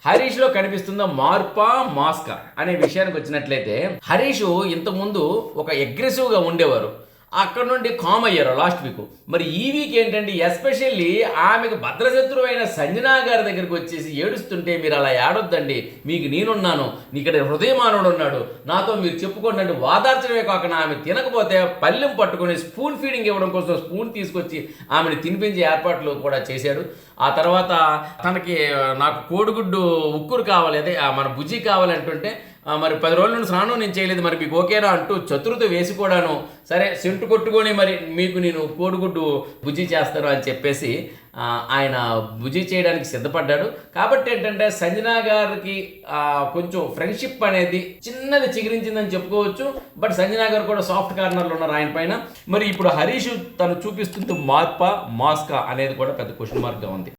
హరీష్లో కనిపిస్తుందా మార్పా మాస్కా అనే విషయానికి వచ్చినట్లయితే హరీష్ ఇంతకుముందు ఒక అగ్రెసివ్గా ఉండేవారు. అక్కడ నుండి కామ్ అయ్యారు లాస్ట్ వీక్. మరి ఈ వీక్ ఏంటంటే ఎస్పెషల్లీ ఆమెకు భద్రశత్రువు అయిన సంజనా గారి దగ్గరికి వచ్చేసి ఏడుస్తుంటే మీరు అలా ఏడొద్దండి, మీకు నేనున్నాను, ఇక్కడ హృదయమానవుడు ఉన్నాడు, నాతో మీరు చెప్పుకోండి అంటే వాదార్చడమే కాకుండా ఆమె తినకపోతే పళ్ళెం పట్టుకొని స్పూన్ ఫీడింగ్ ఇవ్వడం కోసం స్పూన్ తీసుకొచ్చి ఆమెను తినిపించే ఏర్పాట్లు కూడా చేశాడు. ఆ తర్వాత తనకి నాకు కోడిగుడ్డు ఉక్కురు కావాలి, అదే మన బుజ్జి కావాలి అంటుంటే మరి 10 రోజుల నుండి స్నానం నేను చేయలేదు, మరి మీకు ఓకేనా అంటూ చతురత వేసి కూడాను సరే సెంటు కొట్టుకొని మరి మీకు నేను కోడిగుడ్డు బుజ్జి చేస్తాను అని చెప్పేసి ఆయన బుజ్జి చేయడానికి సిద్ధపడ్డాడు. కాబట్టి ఏంటంటే సంజనా గారికి కొంచెం ఫ్రెండ్షిప్ అనేది చిన్నది చిగురించిందని చెప్పుకోవచ్చు. బట్ సంజనా గారు కూడా సాఫ్ట్ కార్నర్లో ఉన్నారు ఆయన పైన. మరి ఇప్పుడు హరీష్ తను చూపిస్తుంది మార్పా మాస్కా అనేది కూడా పెద్ద క్వశ్చన్ మార్క్గా ఉంది.